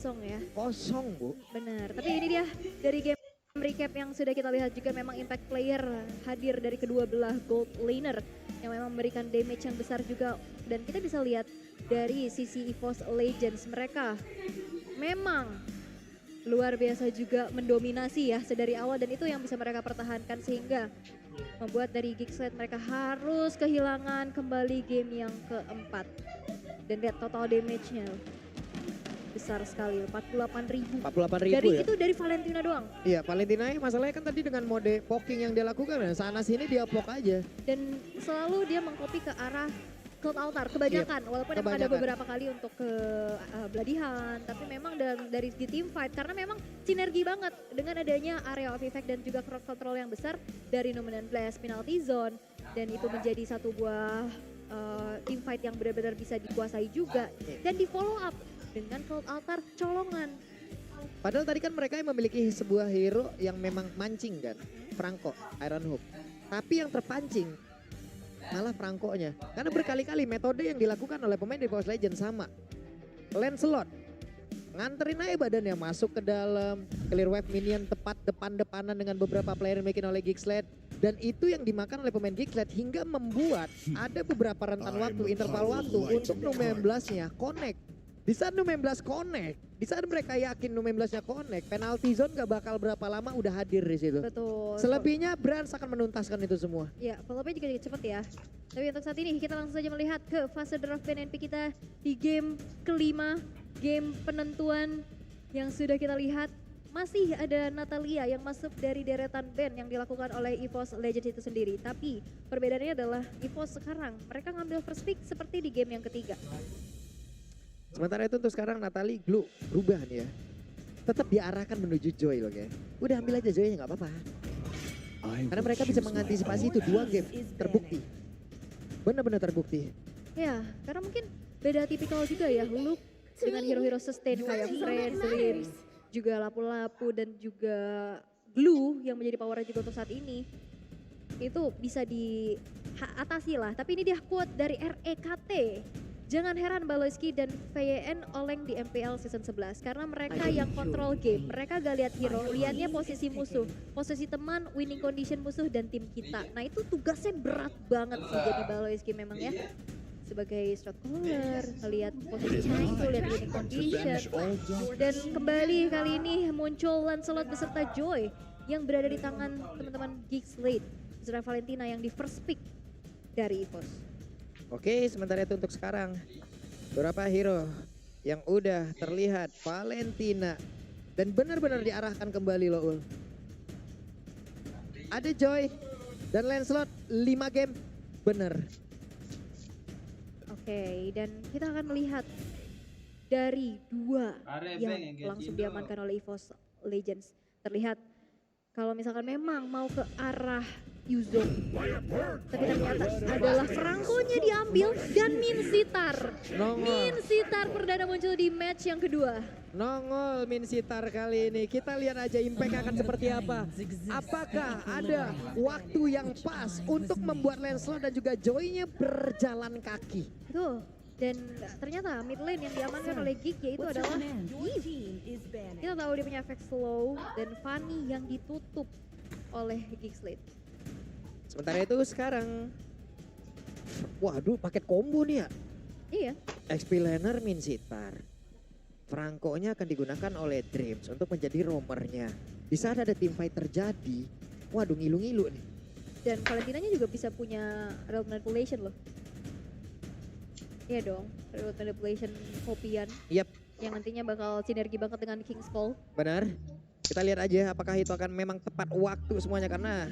Kosong ya. Kosong, Bu. Benar, tapi ini dia dari game recap yang sudah kita lihat juga memang impact player hadir dari kedua belah gold laner yang memang memberikan damage yang besar juga. Dan kita bisa lihat dari sisi EVOS Legends mereka memang luar biasa juga mendominasi ya sedari awal, dan itu yang bisa mereka pertahankan sehingga membuat dari Geeksled mereka harus kehilangan kembali game yang keempat. Dan lihat total damage-nya besar sekali, 48.000. 48.000 Dari ya. itu dari Valentina doang. Iya, Valentina masalahnya kan tadi dengan mode poking yang dia lakukan ya, sana sini dia poke aja. Dan selalu dia mengcopy ke arah Cloud Altar kebanyakan, walaupun emang ada kebanyakan. beberapa kali untuk ke Bloody-Hunt, tapi memang dari di team fight karena memang sinergi banget dengan adanya area of effect dan juga crowd control yang besar dari Numenor Blast penalty zone, dan itu menjadi satu buah team fight yang benar-benar bisa dikuasai juga dan di follow up dengan Cloud Altar colongan. Padahal tadi kan mereka yang memiliki sebuah hero yang memang mancing kan, Franco, Iron Hook. Tapi yang terpancing malah Franco-nya. Karena berkali-kali metode yang dilakukan oleh pemain di EVOS Legends sama. Lancelot nganterin aja badannya masuk ke dalam, clear wave minion tepat depan-depanan dengan beberapa player yang dimiliki oleh Geeksled. Dan itu yang dimakan oleh pemain Geeksled hingga membuat ada beberapa rentan waktu, interval waktu untuk Nu-19-nya connect. Di saat Nu-19 connect, di saat mereka yakin Nu-19-nya connect, penalty zone gak bakal berapa lama udah hadir di situ. Betul. Selebihnya Brands akan menuntaskan itu semua. Ya, follow-up-nya juga cepet ya. Tapi untuk saat ini kita langsung saja melihat ke fase draft PNNP kita di game kelima, game penentuan yang sudah kita lihat. Masih ada Natalia yang masuk dari deretan band yang dilakukan oleh EVOS Legends itu sendiri. Tapi perbedaannya adalah EVOS sekarang mereka ngambil first pick seperti di game yang ketiga. Sementara itu untuk sekarang Natalie Glue berubah nih ya. Tetap diarahkan menuju Joy loh ya. Udah ambil aja Joy-nya gak apa-apa. Karena mereka bisa mengantisipasi itu 2 game terbukti. Benar-benar terbukti. Ya, karena mungkin beda tipikal juga ya Luke dengan hero-hero sustain kayak Friendly, juga Lapu-Lapu dan juga Glue yang menjadi powernya juga untuk saat ini. Itu bisa diatasi lah, tapi ini dia quote dari REKT. Jangan heran Baloyski dan VYN oleng di MPL season 11 karena mereka yang kontrol game. Mereka gak lihat hero, lihatnya posisi musuh, posisi teman, winning condition musuh dan tim kita. Nah itu tugasnya berat banget sih jadi Baloyski memang ya. Sebagai shot caller, melihat posisi musuh, lihat winning condition. Dan kembali kali ini muncul Lancelot beserta Joy yang berada di tangan teman-teman Geeksled. Beserta Valentina yang di first pick dari EVOS. Oke, sementara itu untuk sekarang beberapa hero yang udah terlihat Valentina dan benar-benar diarahkan kembali loh Ul. Ada Joy dan Lancelot 5 game bener. Oke, dan kita akan melihat dari 2 yang langsung diamankan oleh EVOS Legends. Terlihat kalau misalkan memang mau ke arah Yuzo, tapi ternyata adalah Franco-nya diambil dan Minsitar. Minsitar perdana muncul di match yang kedua. Nongol Minsitar kali ini. Kita lihat aja impact akan seperti apa. Apakah ada waktu yang pas untuk membuat Lancelot dan juga Joy-nya berjalan kaki. Itu. Dan ternyata mid lane yang diamankan oleh Geek yaitu adalah Eve. Kita tahu dia punya efek slow dan Fanny yang ditutup oleh Geeksled. Sementara itu sekarang, waduh paket combo nih ya. Iya. XP laner Minsitar. Franco-nya akan digunakan oleh Dreams untuk menjadi roamernya. Di saat ada team fight terjadi, waduh ngilu-ngilu nih. Dan Valentinanya juga bisa punya route manipulation loh. Iya dong, route manipulation Hopian. Yap, Yang nantinya bakal sinergi banget dengan King's Call. benar. Kita lihat aja apakah itu akan memang tepat waktu semuanya karena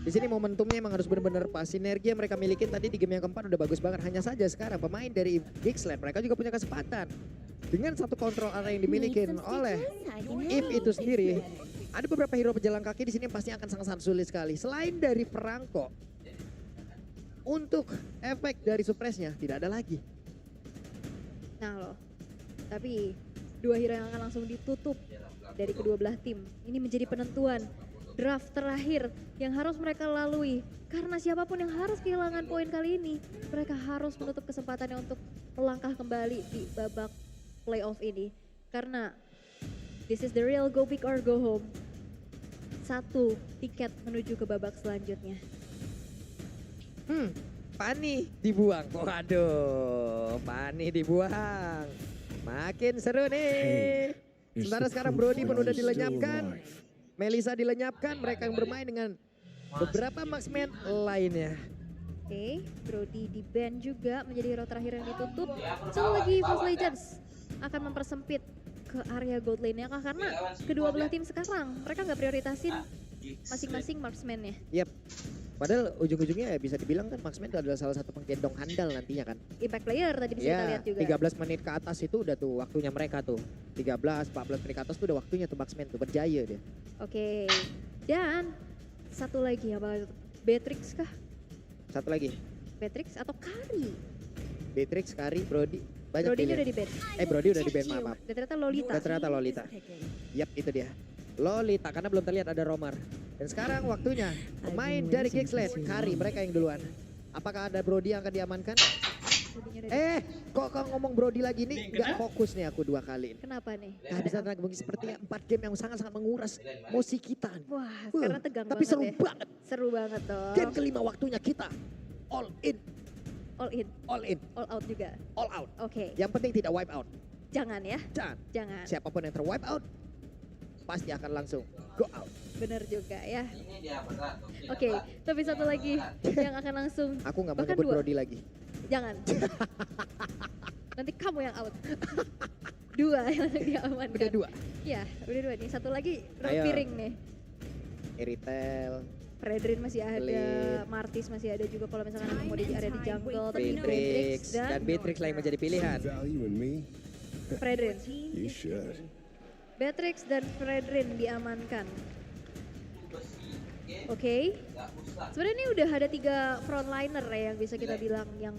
di sini momentumnya emang harus benar-benar pas. Sinergi yang mereka miliki tadi di game yang keempat udah bagus banget. Hanya saja sekarang pemain dari Geeksled mereka juga punya kesempatan. Dengan satu kontrol area yang dimiliki oleh Eve itu sendiri, ada beberapa hero pejalan kaki di sini yang pasti akan sangat-sangat sulit sekali. Selain dari Franco, untuk efek dari suppressnya tidak ada lagi. Nah loh, tapi 2 hero yang akan langsung ditutup dari kedua belah tim. Ini menjadi penentuan draft terakhir yang harus mereka lalui. Karena siapapun yang harus kehilangan poin kali ini, mereka harus menutup kesempatannya untuk melangkah kembali di babak playoff ini. Karena this is the real go big or go home. 1 tiket menuju ke babak selanjutnya. Pani dibuang. Waduh, Pani dibuang. Makin seru nih. Sementara sekarang Brody pun udah dilenyapkan. Melisa dilenyapkan, mereka yang bermain dengan beberapa marksman lainnya. Oke, Brody di ban juga menjadi hero terakhir yang ditutup. Satu lagi False Legends akan mempersempit ke area gold lane-nya kah? Karena kedua belah tim sekarang mereka nggak prioritasin masing-masing marksman-nya. Yap. Padahal ujung-ujungnya ya bisa dibilang kan marksman itu adalah salah satu penggendong handal nantinya kan. Impact player tadi bisa kita lihat juga. 13 menit ke atas itu udah tuh waktunya mereka tuh. 13, 14 menit ke atas tuh udah waktunya tuh marksman tuh berjaya dia. Oke, dan satu lagi apa? Beatrix kah? Satu lagi. Beatrix atau Kari? Beatrix, Kari, Brody. Banyak Brody pilihan. udah di ban. Brody udah di ban, maaf. Dan ternyata Lolita. Dan ternyata Lolita. Yap, itu dia. Lolita, karena belum terlihat ada Romar. Dan sekarang waktunya pemain dari Geekslate, Kari, mereka yang duluan. Apakah ada Brody yang akan diamankan? Kok ngomong Brody lagi nih? Gak fokus nih aku 2 kali. Kenapa nih? Kehabisan tenaga mungkin sepertinya 4 game yang sangat-sangat menguras emosi kita. Wah, karena tegang tapi banget seru ya. banget. Seru banget dong. Game kelima waktunya kita all in, All in, all in, all out juga. all out. Oke, Yang penting tidak wipe out. jangan ya, Jangan. jangan. Siapapun yang ter-wipe out pasti akan langsung go out. Bener juga ya. Oke, tapi satu lagi yang akan langsung. Aku nggak mau Bahkan nyebut 2. Brody lagi. Jangan. Nanti kamu yang out. 2 yang diamankan. Udah 2. Ya, udah 2 nih. Satu lagi Ayo. piring nih. Eritel, Fredrin masih ada, Belit. Martis masih ada juga kalau misalkan emang mau di area di jungle. Tapi Beatrix, dan Beatrix lah yang menjadi pilihan. Value in me? Fredrin. You should. Beatrix dan Fredrin diamankan. Oke. Sebenarnya ini udah ada 3 frontliner ya yang bisa kita bilang yang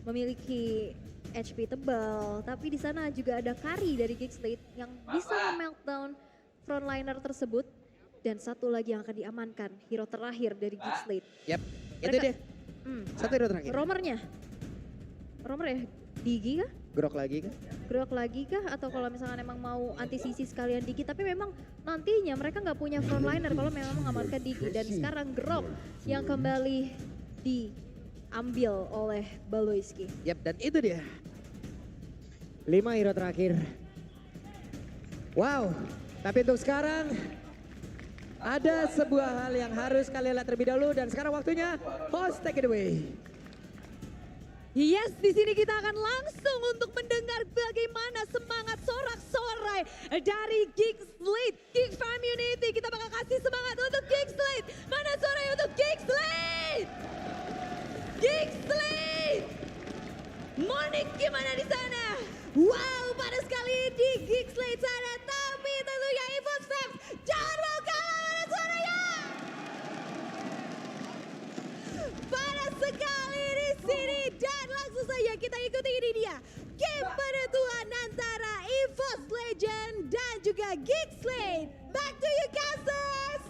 memiliki HP tebal. Tapi di sana juga ada Kari dari Geekslate yang bisa meltdown frontliner tersebut. Dan satu lagi yang akan diamankan, hero terakhir dari Geekslate. Yap, itu Mereka- dia. Hmm. Satu hero terakhir. Romernya? Romer ya? Digi kah? Grok lagi kan? Grok lagi kah? Atau kalau misalkan emang mau anti-CC sekalian Digi. Tapi memang nantinya mereka nggak punya frontliner kalau memang mengamankan Digi. Dan sekarang Grok yang kembali diambil oleh Baloyski. Yap, dan itu dia. 5 hero terakhir. Wow, tapi untuk sekarang ada sebuah hal yang harus kalian lihat terlebih dahulu dan sekarang waktunya host take it away. Yes, di sini kita akan langsung untuk mendengar bagaimana semangat sorak-sorai dari Geekslate, Geek Community. Kita bakal kasih semangat untuk Geekslate. Mana suaranya untuk Geekslate? Geekslate! Monik gimana di sana? Wow, panas sekali di Geekslate sana. Tapi tentunya Evo Steps, jangan mau kalah, mana suaranya? Panas sekali di sini dan langsung saja kita ikuti ini dia game penentuan antara EVOS Legend dan juga Geekslate. Back to you, Casas.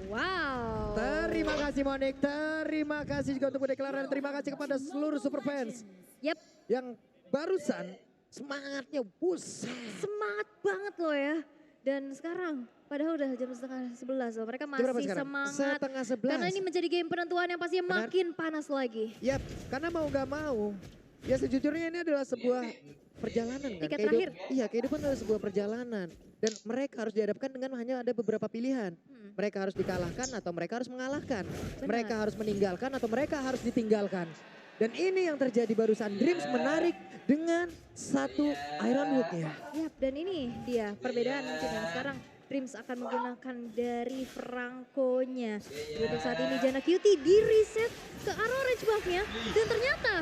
Wow. Terima kasih Monik, terima kasih juga untuk deklarasi, terima kasih kepada seluruh super fans Yap, yang barusan semangatnya buset. semangat banget loh ya. Dan sekarang padahal udah jam setengah 11 loh. Mereka Jam berapa masih sekarang? semangat. Setengah 11. Karena ini menjadi game penentuan yang pastinya Benar. makin panas lagi. Yap, karena mau gak mau, ya sejujurnya ini adalah sebuah perjalanan kan. Tiket terakhir. Iya, kehidupan adalah sebuah perjalanan. Dan mereka harus dihadapkan dengan hanya ada beberapa pilihan. Mereka harus dikalahkan atau mereka harus mengalahkan. Benar. Mereka harus meninggalkan atau mereka harus ditinggalkan. Dan ini yang terjadi barusan. Dreams menarik dengan satu Ironwood-nya. Yap, dan ini dia perbedaan mungkin yang sekarang Dreams akan menggunakan dari Franco-nya. Untuk saat ini Jana Cutie di reset ke arah orange buff-nya. Dan ternyata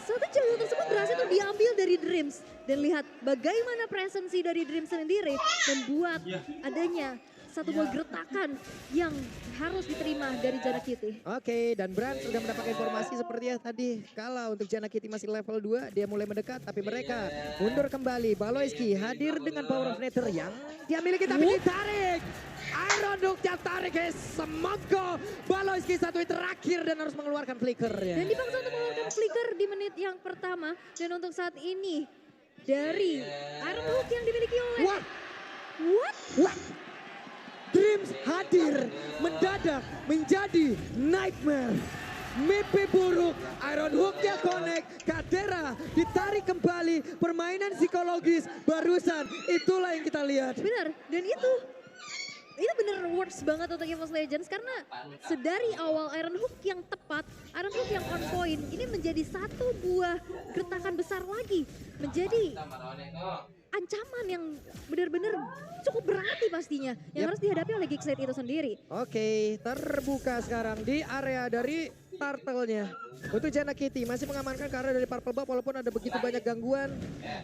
satu jalur tersebut berhasil tuh diambil dari Dreams. Dan lihat bagaimana presensi dari Dreams sendiri membuat adanya satu buah gertakan yang harus diterima dari Jana Kitty. Oke, dan Brand sudah mendapat informasi sepertinya tadi. Kalau untuk Jana Kitty masih level 2, dia mulai mendekat. Tapi mereka mundur kembali. Baloyski hadir dengan Power of Nether yang dia miliki tapi ditarik. Iron Hook yang tarik Semongko. Baloyski satu hit terakhir dan harus mengeluarkan flickernya. Dan dipaksa untuk mengeluarkan flicker di menit yang pertama. Dan untuk saat ini dari Iron Hook yang dimiliki oleh... What? Dreams hadir mendadak menjadi nightmare. Mimpi buruk, Iron Hook-nya connect, Kadera ditarik kembali, permainan psikologis barusan, itulah yang kita lihat. Benar, dan itu bener works banget untuk EVOS Legends karena sedari awal Iron Hook yang tepat, Iron Hook yang on point, ini menjadi satu buah gertakan besar lagi, menjadi ancaman yang benar-benar cukup berarti pastinya yang harus dihadapi oleh Geekslate itu sendiri. Oke, terbuka sekarang di area dari turtle-nya. Untuk Jana Kitty masih mengamankan karena dari Purple Buff walaupun ada begitu banyak gangguan.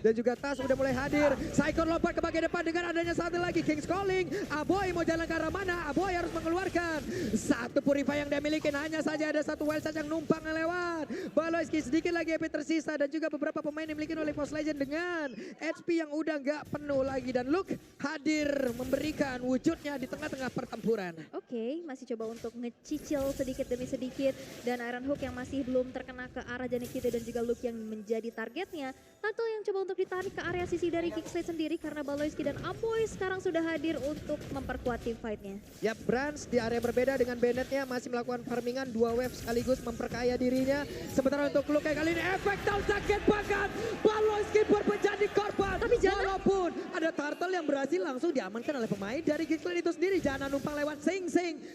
Dan juga Tas udah mulai hadir. Saikon lompat ke bagian depan dengan adanya satu lagi King's Calling. Aboy mau jalan ke arah mana? Aboy harus mengeluarkan satu Purify yang dia miliki. Hanya saja ada satu Wild Charge yang numpang lewat. Baloyski sedikit lagi HP tersisa dan juga beberapa pemain yang dimiliki oleh EVOS Legends dengan HP yang udah nggak penuh lagi. Dan Luke hadir memberikan wujudnya di tengah-tengah pertempuran. Oke, masih coba untuk ngecicil sedikit demi sedikit. Dan Iron Hook yang masih belum terkena ke arah Jana Kitty dan juga Luke yang menjadi targetnya. Turtle yang coba untuk ditarik ke area sisi dari Geekslate sendiri karena Baloyski dan Aboy sekarang sudah hadir untuk memperkuat tim fight-nya. Yap, Brands di area berbeda dengan Bennett-nya masih melakukan farmingan 2 wave sekaligus memperkaya dirinya. Sementara untuk Luke kali ini efek down sakit banget. Baloyski pun menjadi korban. Tapi Jana... Walaupun ada Turtle yang berhasil langsung diamankan oleh pemain dari Geekslate itu sendiri. Jana numpang lewat Sing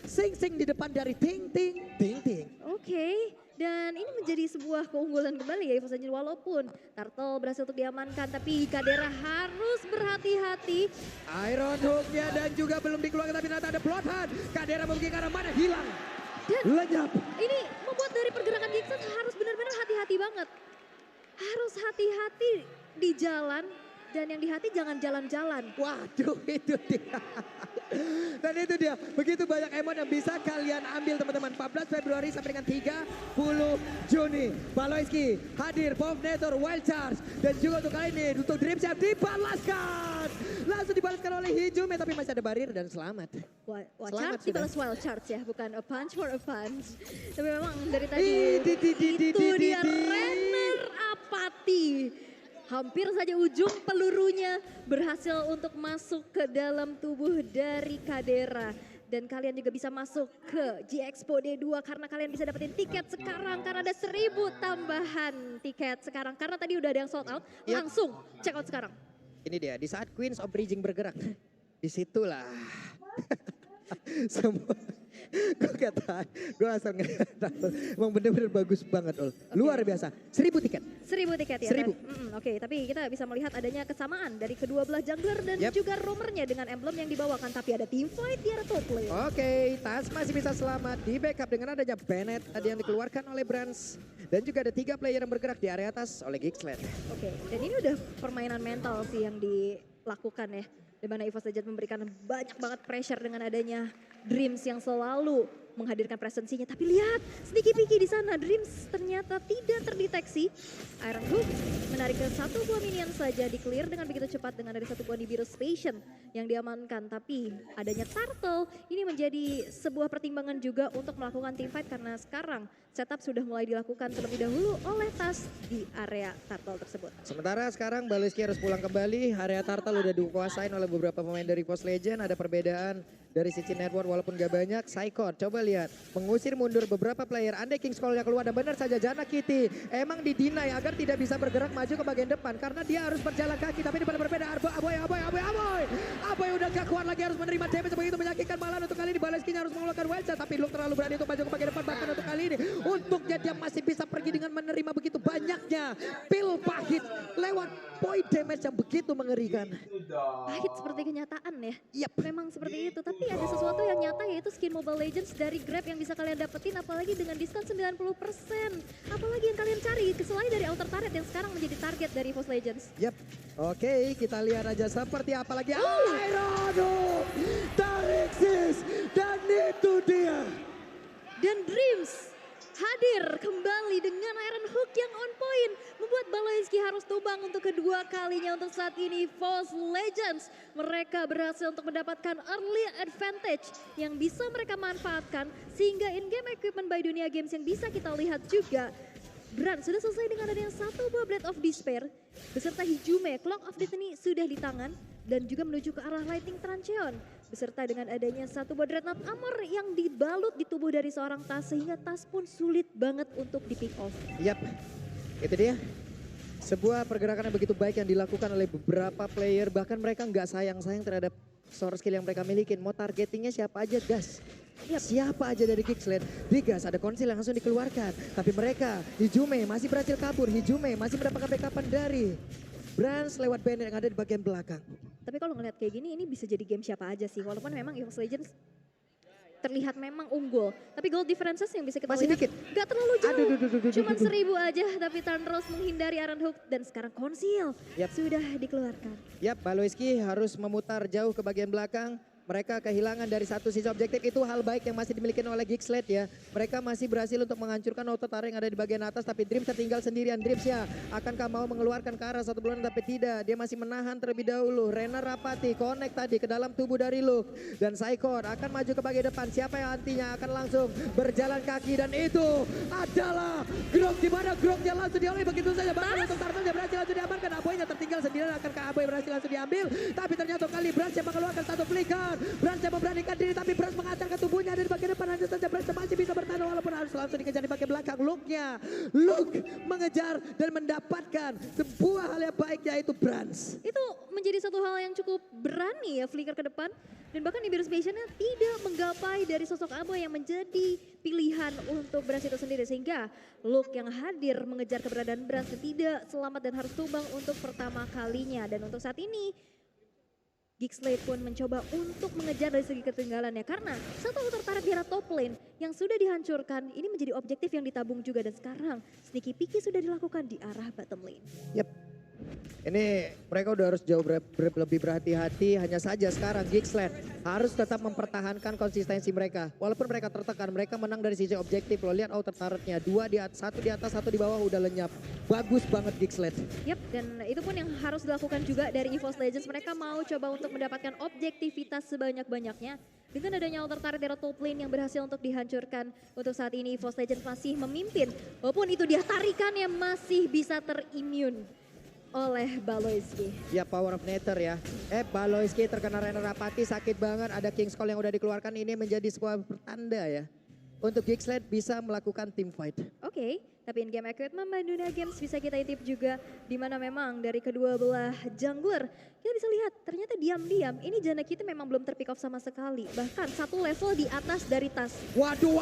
Sing di depan dari Ting Ting. Oke, dan ini menjadi sebuah keunggulan kembali ya EVOS Legends walaupun Turtle berhasil untuk diamankan tapi Kadera harus berhati-hati. Iron Hook-nya dan juga belum dikeluarkan tapi ternyata ada Bloodhound. Kadera mungkin karena mana hilang. Dan lenyap. Ini membuat dari pergerakan Geekslate harus benar-benar hati-hati banget. Harus hati-hati di jalan dan yang di hati jangan jalan-jalan. Waduh, itu dia. Dan itu dia, begitu banyak emot yang bisa kalian ambil teman-teman. 14 Februari sampai dengan 30 Juni. Baloyski hadir, Power of Nether, Wild Charge. Dan juga untuk kali ini, untuk Dream Chef dibalaskan. Langsung dibalaskan oleh Hijume, tapi masih ada barir dan selamat. Charge dibalas Wild Charge ya, bukan a punch for a punch. Tapi memang dari tadi, itu dia Renner Apati. Hampir saja ujung pelurunya berhasil untuk masuk ke dalam tubuh dari Kadera. Dan kalian juga bisa masuk ke G-Expo D2 karena kalian bisa dapetin tiket sekarang. Karena ada 1000 tambahan tiket sekarang. Karena tadi udah ada yang sold out, langsung check out sekarang. Ini dia, di saat Queens of Bridging bergerak, disitulah semua. Gue kata, gue asal ngeliat, emang bener-bener bagus banget Ol. Luar biasa, 1000 tiket. 1000 tiket ya? 1000. Oke, tapi kita bisa melihat adanya kesamaan dari kedua belah jungler dan juga roamernya dengan emblem yang dibawakan. Tapi ada team fight di arah top lane. Oke, Tas masih bisa selamat di backup dengan adanya Bennett tadi yang dikeluarkan oleh Brands. Dan juga ada 3 player yang bergerak di area atas oleh Geekslate. Oke, dan ini udah permainan mental sih yang dilakukan ya. Di mana EVOS Legends memberikan banyak banget pressure dengan adanya Dreams yang selalu menghadirkan presensinya. Tapi lihat, sneaky peeky di sana. Dreams ternyata tidak terdeteksi. Iron Hook menarik ke satu buah minion saja, di clear dengan begitu cepat dengan dari satu buah Nibiru's Passion yang diamankan. Tapi adanya Turtle ini menjadi sebuah pertimbangan juga untuk melakukan team fight karena sekarang setup sudah mulai dilakukan terlebih dahulu oleh Tas di area Turtle tersebut. Sementara sekarang Baloyski harus pulang kembali. Area Turtle udah dikuasain oleh beberapa pemain dari EVOS Legends. Ada perbedaan dari sisi network walaupun gak banyak. Saikon coba lihat, mengusir mundur beberapa player. Andai King's Call yang keluar dan benar saja Jana Kitty emang didinai agar tidak bisa bergerak maju ke bagian depan karena dia harus berjalan kaki. Tapi di depan berbeda Aboy udah gak kuat lagi, harus menerima damage begitu menyakitkan. Malah untuk kali ini Baloyski harus mengeluarkan Wild Charge, tapi Luke terlalu berani untuk maju ke bagian depan. Bahkan untuk kali ini untuknya dia masih bisa pergi dengan menerima begitu banyaknya pil pahit lewat point damage yang begitu mengerikan. Pahit seperti kenyataan ya. Yap. Memang seperti itu, tapi ada sesuatu yang nyata yaitu skin Mobile Legends dari Grab yang bisa kalian dapetin apalagi dengan diskon 90%. Apalagi yang kalian cari selain dari outer turret yang sekarang menjadi target dari EVOS Legends. Yap. Oke, kita lihat aja seperti apa lagi. Iron Tarixis dan itu dia. Dan Dreams hadir kembali dengan Iron Hook yang on point. Membuat Baloyski harus tumbang untuk kedua kalinya untuk saat ini. EVOS Legends mereka berhasil untuk mendapatkan early advantage yang bisa mereka manfaatkan. Sehingga in-game equipment by Dunia Games yang bisa kita lihat juga. Brand sudah selesai dengan adanya satu buah Blade of Despair. Beserta Hijume, Clock of Destiny sudah di tangan. Dan juga menuju ke arah Lightning Trancheon. Beserta dengan adanya satu buah Dreadnought Armor yang dibalut di tubuh dari seorang Tas. Sehingga Tas pun sulit banget untuk di pick off. Yap, itu dia. Sebuah pergerakan yang begitu baik yang dilakukan oleh beberapa player. Bahkan mereka nggak sayang-sayang terhadap source skill yang mereka miliki. Mau targetingnya siapa aja gas. Yap. Siapa aja dari Geekslate, digas, ada konsil yang langsung dikeluarkan. Tapi mereka, Hijume masih berhasil kabur. Hijume masih mendapatkan backupan dari Brands lewat banner yang ada di bagian belakang. Tapi kalau ngeliat kayak gini ini bisa jadi game siapa aja sih. Walaupun memang EVOS Legends terlihat memang unggul. Tapi gold differences yang bisa kita Masih lihat dikit. gak terlalu jauh. Aduh. Cuman 1000 aja tapi Tandros menghindari Iron Hook. Dan sekarang konsil Yap. sudah dikeluarkan. Yap, Baloyski harus memutar jauh ke bagian belakang. Mereka kehilangan dari satu sisi objektif, itu hal baik yang masih dimiliki oleh Geekslate ya. Mereka masih berhasil untuk menghancurkan auto turret yang ada di bagian atas, tapi Dreams tertinggal sendirian. Dreams ya, akankah mau mengeluarkan ke arah satu bulan tapi tidak. Dia masih menahan terlebih dahulu. Rena Rapati connect tadi ke dalam tubuh dari Luke. Dan Saikor akan maju ke bagian depan. Siapa yang nantinya akan langsung berjalan kaki, dan itu adalah Grok, di mana Groknya langsung dioleh begitu saja. Bahkan untuk Tartan dia berhasil langsung diamankan. Aboynya tertinggal sendirian, akankah Aboy berhasil langsung diambil. Tapi ternyata kali Brands yang mengeluarkan satu flicker. Brands yang memberanikan diri, tapi Brands mengantar ke tubuhnya dari bagian depan. Hanya saja Brands masih bisa bertahan walaupun harus langsung dikejar di bagian belakang. Luke mengejar dan mendapatkan sebuah hal yang baik, yaitu Brands. Itu menjadi satu hal yang cukup berani ya flicker ke depan. Dan bahkan Ibirus Passionnya tidak menggapai dari sosok Aboy yang menjadi pilihan untuk Brands itu sendiri. Sehingga Luke yang hadir mengejar keberadaan Brands tidak selamat dan harus tumbang untuk pertama kalinya. Dan untuk saat ini Geekslate pun mencoba untuk mengejar dari segi ketinggalannya. Karena satu outer turret di arah top lane yang sudah dihancurkan. Ini menjadi objektif yang ditabung juga. Dan sekarang sneaky peeky sudah dilakukan di arah bottom lane. Yap. Ini mereka udah harus jauh lebih berhati-hati. Hanya saja sekarang Geekslate harus tetap mempertahankan konsistensi mereka. Walaupun mereka tertekan, mereka menang dari sisi objektif. Lo lihat outer turretnya, satu di atas, satu di bawah udah lenyap. Bagus banget Geekslate. Yap, dan itu pun yang harus dilakukan juga dari EVOS Legends. Mereka mau coba untuk mendapatkan objektivitas sebanyak-banyaknya. Dengan adanya outer turret dari top lane yang berhasil untuk dihancurkan. Untuk saat ini EVOS Legends masih memimpin. Walaupun itu dia tarikannya masih bisa terimmune oleh Baloyski. Ya, power of nature ya. Baloyski terkena Rena Rapati, sakit banget. Ada King's Call yang udah dikeluarkan, ini menjadi sebuah pertanda ya. Untuk Geekslate bisa melakukan team fight. Oke, tapi in game equipment Dunia Games bisa kita intip juga. Dimana memang dari kedua belah jungler, kita bisa lihat ternyata diam-diam ini Janna kita memang belum terpick off sama sekali. Bahkan satu level di atas dari Tas. Waduh,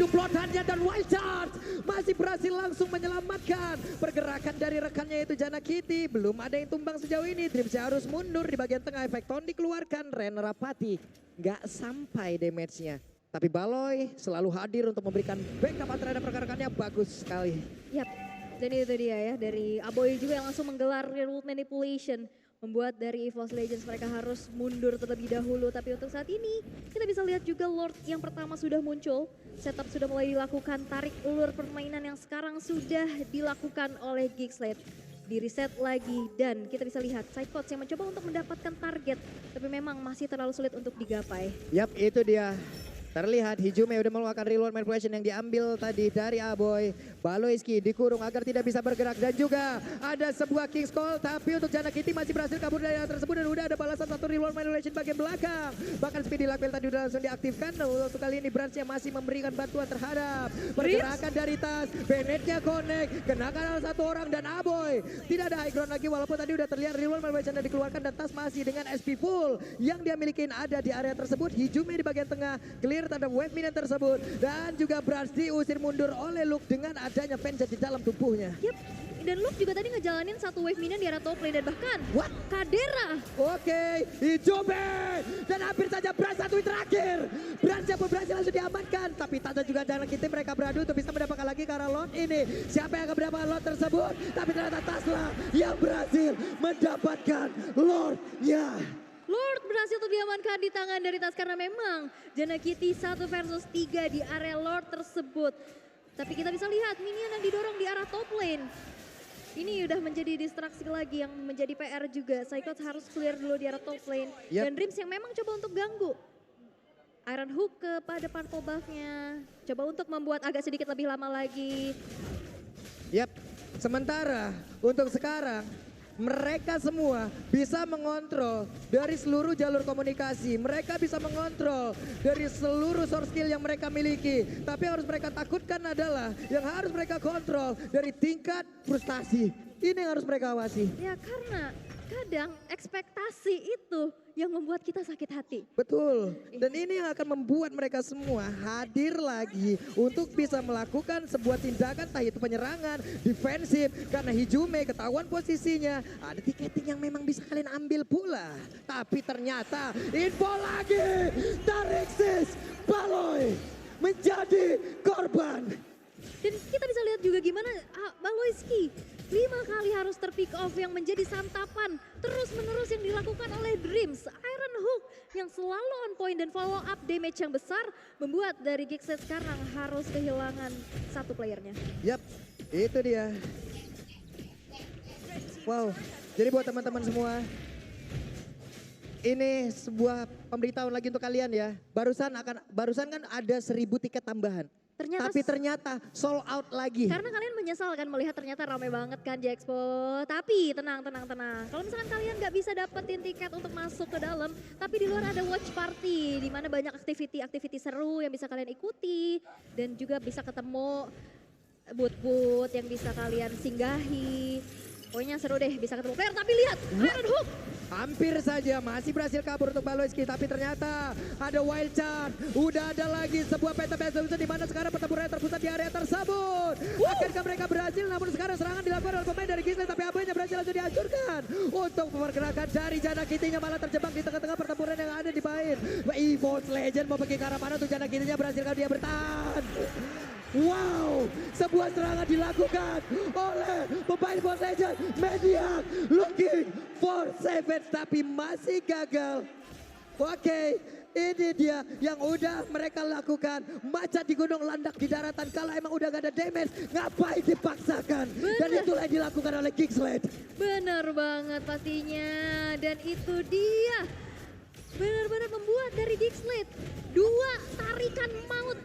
Bloodhound-nya dan Wild Charge masih berhasil langsung menyelamatkan pergerakan dari rekannya itu Janna Kitty. Belum ada yang tumbang sejauh ini. Dreams harus mundur di bagian tengah. Efekton dikeluarkan. Rena Rapati nggak sampai damage-nya. Tapi Baloy selalu hadir untuk memberikan backup terhadap rekan-rekannya. Bagus sekali. Yap, dan itu dia ya dari Aboy juga yang langsung menggelar rule manipulation. Membuat dari EVOS Legends mereka harus mundur terlebih dahulu. Tapi untuk saat ini kita bisa lihat juga Lord yang pertama sudah muncul. Setup sudah mulai dilakukan, tarik ulur permainan yang sekarang sudah dilakukan oleh Geekslate. Di reset lagi dan kita bisa lihat Sidecoats yang mencoba untuk mendapatkan target. Tapi memang masih terlalu sulit untuk digapai. Yap, itu dia. Terlihat Hijume udah melakukan reward manipulation yang diambil tadi dari Aboy. Baloyski dikurung agar tidak bisa bergerak. Dan juga ada sebuah King's Call. Tapi untuk Janna Kitty masih berhasil kabur dari hal tersebut. Dan udah ada balasan satu reward manipulation bagian belakang. Bahkan Speedy Lackwell tadi udah langsung diaktifkan. Untuk kali ini Brands-nya masih memberikan bantuan terhadap pergerakan dari Tas. Bennett-nya connect. Kenakan satu orang dan Aboy. Tidak ada high ground lagi walaupun tadi udah terlihat reward manipulation yang dikeluarkan. Dan Tas masih dengan SP full. Yang dia miliki ada di area tersebut. Hijume di bagian tengah. Clear terhadap wave minion tersebut. Dan juga Brands diusir mundur oleh Luke dengan adanya Vengeance di dalam tubuhnya. Yap, dan Luke juga tadi ngejalanin satu wave minion di arah top lane dan bahkan What? Kadera. Oke, Ijobe dan hampir saja Brand satu terakhir. Brand siapa berhasil langsung diamankan, tapi Tata juga dan kita mereka beradu untuk bisa mendapatkan lagi ke arah Lord ini. Siapa yang akan mendapatkan Lord tersebut? Tapi ternyata Tasla yang berhasil mendapatkan Lordnya. Lord berhasil untuk diamankan di tangan dari Tas karena memang Janakity 1 versus 3 di area Lord tersebut. Tapi kita bisa lihat minion yang didorong di arah top lane. Ini udah menjadi distraksi lagi yang menjadi PR juga. Psychots harus clear dulu di arah top lane. Yep. Dan Dreams yang memang coba untuk ganggu. Iron Hook kepada purple buff-nya. Coba untuk membuat agak sedikit lebih lama lagi. Yap, sementara untuk sekarang mereka semua bisa mengontrol dari seluruh jalur komunikasi. Mereka bisa mengontrol dari seluruh source skill yang mereka miliki. Tapi yang harus mereka takutkan adalah yang harus mereka kontrol dari tingkat frustasi. Ini yang harus mereka awasi. Ya karena kadang ekspektasi itu yang membuat kita sakit hati. Betul, dan ini yang akan membuat mereka semua hadir lagi untuk bisa melakukan sebuah tindakan, entah itu penyerangan, defensif, karena Hijume ketahuan posisinya, ada tiketing yang memang bisa kalian ambil pula. Tapi ternyata info lagi, Tarexis Baloy menjadi korban. Dan kita bisa lihat juga gimana Baloyski 5 kali harus terpick off yang menjadi santapan terus-menerus yang dilakukan oleh Dreams. Iron Hook yang selalu on point dan follow up damage yang besar membuat dari Gigset sekarang harus kehilangan satu playernya. Yap, itu dia. Wow, jadi buat teman-teman semua, ini sebuah pemberitahuan lagi untuk kalian ya. Barusan kan ada 1.000 tiket tambahan. Tapi ternyata sold out lagi. Karena kalian menyesal kan melihat ternyata ramai banget kan Jexpo. Tapi tenang. Kalau misalkan kalian nggak bisa dapetin tiket untuk masuk ke dalam, tapi di luar ada watch party di mana banyak aktiviti seru yang bisa kalian ikuti dan juga bisa ketemu booth-booth yang bisa kalian singgahi. Pokoknya seru deh, bisa ketemu player. Tapi lihat Iron Hook. Hampir saja masih berhasil kabur untuk Baloyski, tapi ternyata ada wild card. Udah ada lagi sebuah peta-peta di mana sekarang pertempuran terpusat di area tersebut. Akankah mereka berhasil? Namun sekarang serangan dilakukan oleh pemain dari Gisle, tapi abunya berhasil langsung dihancurkan. Untuk pergerakan dari Janakity-nya malah terjebak di tengah-tengah pertempuran yang ada di Bain. EVOS Legend mau pergi ke arah mana untuk Janakity-nya berhasil dia bertahan. Wow, sebuah serangan dilakukan oleh pemain EVOS Legend. Media looking for savage tapi masih gagal. Oke, ini dia yang udah mereka lakukan. Macan di gunung, landak di daratan. Kalau emang udah gak ada damage, ngapain dipaksakan? Dan itulah yang dilakukan oleh Kingslade. Bener banget pastinya. Dan itu dia. Benar-benar membuat dari Gigslade 2 tarikan maut.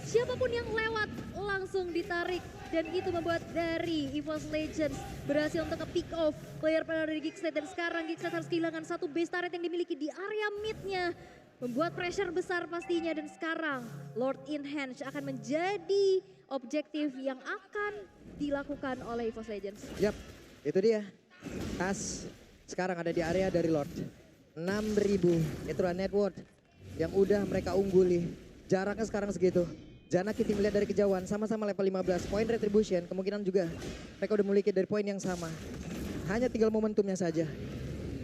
Siapapun yang lewat langsung ditarik. Dan itu membuat dari EVOS Legends berhasil untuk nge-pick off player dari Gigslade. Dan sekarang Gigslade harus kehilangan satu base turret yang dimiliki di area mid-nya. Membuat pressure besar pastinya. Dan sekarang Lord Enhance akan menjadi objektif yang akan dilakukan oleh EVOS Legends. Yap, itu dia. Tas sekarang ada di area dari Lord. 6.000 itulah net worth yang udah mereka ungguli. Jaraknya sekarang segitu. Janakity melihat dari kejauhan, sama-sama level 15. Poin retribution, kemungkinan juga mereka udah memiliki dari poin yang sama. Hanya tinggal momentumnya saja.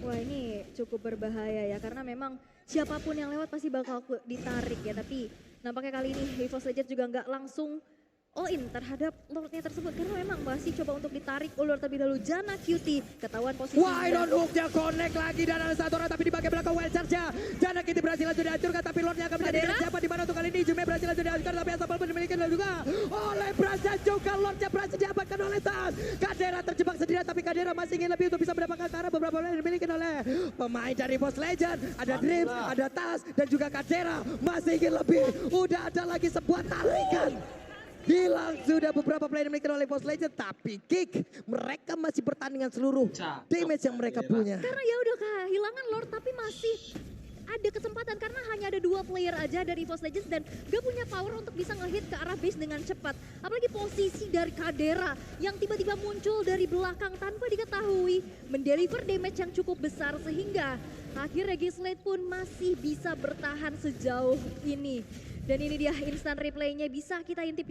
Wah ini cukup berbahaya ya, karena memang siapapun yang lewat pasti bakal ditarik ya. Tapi nampaknya kali ini EVOS Legends juga nggak langsung all in terhadap Lordnya tersebut. Karena memang masih coba untuk ditarik ulur terlebih dahulu. Janakity ketahuan posisinya. Wah, Iron Hook-nya connect lagi dan ada satu orang tapi di bagian belakang wild charge-nya. Janakity berhasil langsung dihancurkan tapi Lordnya akan menjadi siapa di mana untuk kali ini. Jume berhasil langsung dihancurkan tapi Asapal pun dimiliki juga oleh Brasa juga. Lordnya berhasil diamankan oleh Tas. Kadera terjebak sendirian tapi Kadera masih ingin lebih untuk bisa mendapatkan ke arah beberapa orang yang dimiliki oleh pemain dari EVOS Legends. Ada Dreams, ada Tas dan juga Kadera masih ingin lebih. Udah ada lagi sebuah tarikan. Hilang sudah beberapa player yang dimiliki oleh EVOS Legends, tapi Kick mereka masih pertandingan seluruh damage yang mereka punya. Karena ya udah kehilangan Lord tapi masih ada kesempatan karena hanya ada 2 player aja dari EVOS Legends dan gak punya power untuk bisa ngehit ke arah base dengan cepat. Apalagi posisi dari Kadera yang tiba-tiba muncul dari belakang tanpa diketahui, mendeliver damage yang cukup besar sehingga akhirnya Gigslade pun masih bisa bertahan sejauh ini. Dan ini dia instant replaynya bisa kita intip